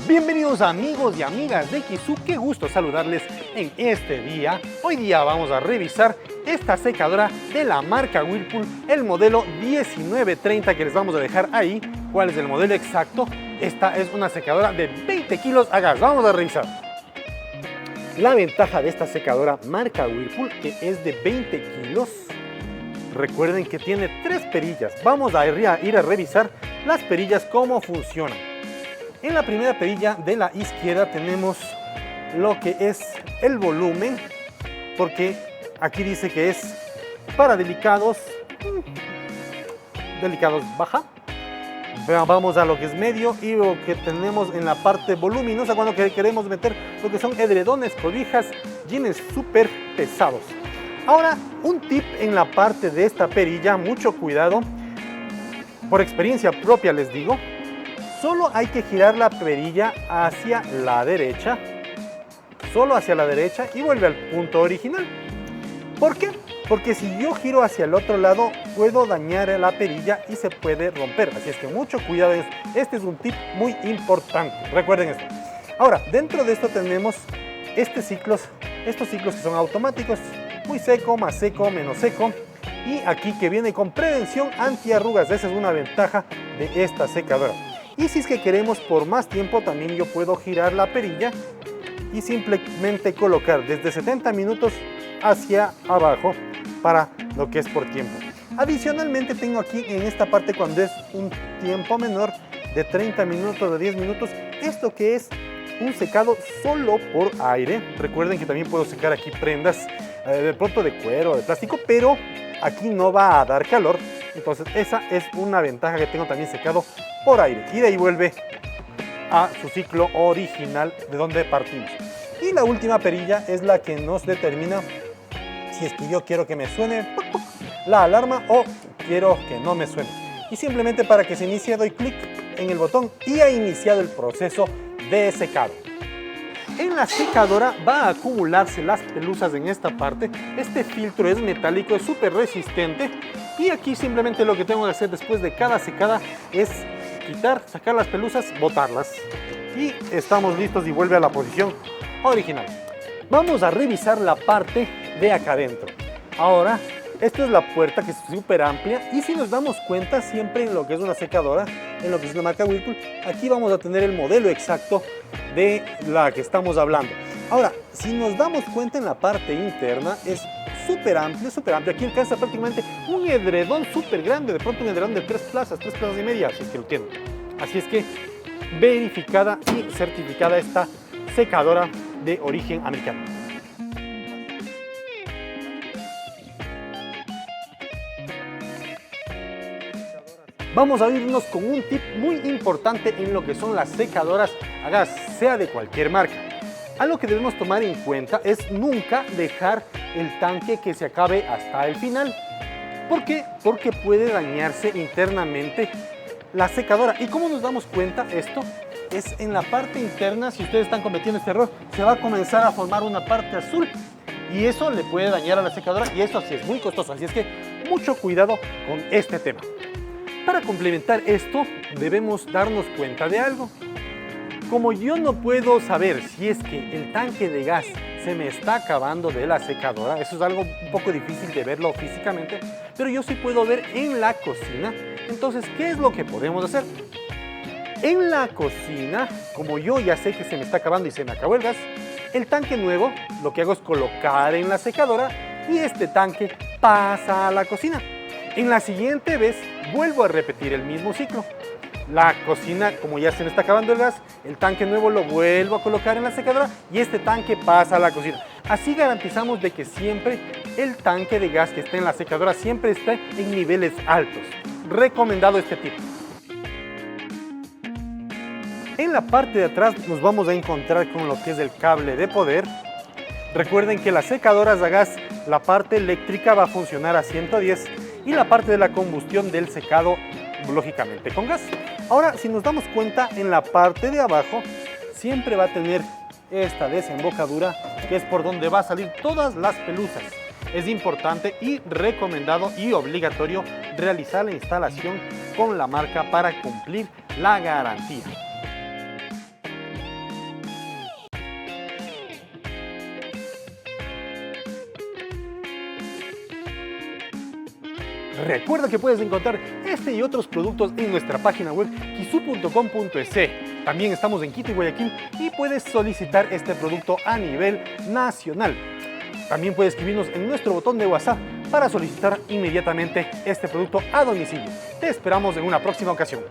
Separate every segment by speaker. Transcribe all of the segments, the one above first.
Speaker 1: Bienvenidos amigos y amigas de Kizu, qué gusto saludarles en este día. Hoy día vamos a revisar esta secadora de la marca Whirlpool, el modelo 1930 que les vamos a dejar ahí. ¿Cuál es el modelo exacto? Esta es una secadora de 20 kilos a gas. Vamos a revisar. La ventaja de esta secadora marca Whirlpool, que es de 20 kilos, recuerden que tiene 3 perillas. Vamos a ir a revisar las perillas, cómo funcionan. En la primera perilla de la izquierda tenemos lo que es el volumen, porque aquí dice que es para delicados baja. Vamos a lo que es medio y lo que tenemos en la parte voluminosa cuando queremos meter lo que son edredones, cobijas, jeans súper pesados. Ahora, un tip en la parte de esta perilla, mucho cuidado, por experiencia propia les digo. Solo hay que girar la perilla hacia la derecha, solo hacia la derecha, y vuelve al punto original. ¿Por qué? Porque si yo giro hacia el otro lado, puedo dañar la perilla y se puede romper. Así es que mucho cuidado. Este es un tip muy importante. Recuerden esto. Ahora, dentro de esto tenemos estos ciclos que son automáticos, muy seco, más seco, menos seco. Y aquí que viene con prevención antiarrugas. Esa es una ventaja de esta secadora. Y si es que queremos por más tiempo, también yo puedo girar la perilla y simplemente colocar desde 70 minutos hacia abajo para lo que es por tiempo. Adicionalmente tengo aquí en esta parte, cuando es un tiempo menor de 30 minutos, de 10 minutos, esto que es un secado solo por aire. Recuerden que también puedo secar aquí prendas de pronto de cuero, de plástico, pero aquí no va a dar calor. Entonces esa es una ventaja, que tengo también secado por aire, y de ahí vuelve a su ciclo original de donde partimos. Y la última perilla es la que nos determina si es que yo quiero que me suene la alarma o quiero que no me suene. Y simplemente para que se inicie doy clic en el botón y ha iniciado el proceso de secado. En la secadora va a acumularse las pelusas en esta parte. Este filtro es metálico, es súper resistente. Y aquí simplemente lo que tengo que hacer después de cada secada es quitar, sacar las pelusas, botarlas. Y estamos listos y vuelve a la posición original. Vamos a revisar la parte de acá adentro. Ahora, esta es la puerta, que es súper amplia, y si nos damos cuenta, siempre en lo que es una secadora, en lo que es la marca Whirlpool, aquí vamos a tener el modelo exacto de la que estamos hablando. Ahora, si nos damos cuenta, en la parte interna es súper amplio, súper amplio. Aquí alcanza prácticamente un edredón súper grande, de pronto un edredón de 3 plazas y media, si es que lo tienen. Así es que verificada y certificada esta secadora de origen americano. Vamos a irnos con un tip muy importante en lo que son las secadoras a gas, sea de cualquier marca. Algo que debemos tomar en cuenta es nunca dejar el tanque que se acabe hasta el final. ¿Por qué? Porque puede dañarse internamente la secadora. ¿Y cómo nos damos cuenta esto? Es en la parte interna. Si ustedes están cometiendo este error, se va a comenzar a formar una parte azul, y eso le puede dañar a la secadora, y eso sí es muy costoso. Así es que mucho cuidado con este tema. Para complementar esto, debemos darnos cuenta de algo. Como yo no puedo saber si es que el tanque de gas se me está acabando de la secadora, eso es algo un poco difícil de verlo físicamente, pero yo sí puedo ver en la cocina. Entonces, ¿qué es lo que podemos hacer? En la cocina, como yo ya sé que se me está acabando y se me acabó el gas, el tanque nuevo, lo que hago es colocar en la secadora, y este tanque pasa a la cocina. En la siguiente vez vuelvo a repetir el mismo ciclo. La cocina, como ya se me está acabando el gas, el tanque nuevo lo vuelvo a colocar en la secadora y este tanque pasa a la cocina. Así garantizamos de que siempre el tanque de gas que está en la secadora siempre esté en niveles altos. Recomendado este tip. En la parte de atrás nos vamos a encontrar con lo que es el cable de poder. Recuerden que las secadoras a gas, la parte eléctrica va a funcionar a 110 y la parte de la combustión del secado, lógicamente con gas. Ahora, si nos damos cuenta, en la parte de abajo siempre va a tener esta desembocadura, que es por donde va a salir todas las pelusas. Es importante y recomendado y obligatorio realizar la instalación con la marca para cumplir la garantía. Recuerda que puedes encontrar este y otros productos en nuestra página web kisu.com.es. También estamos en Quito y Guayaquil y puedes solicitar este producto a nivel nacional. También puedes escribirnos en nuestro botón de WhatsApp para solicitar inmediatamente este producto a domicilio. Te esperamos en una próxima ocasión.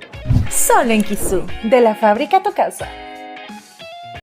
Speaker 2: Solo en Kisu, de la fábrica a tu casa.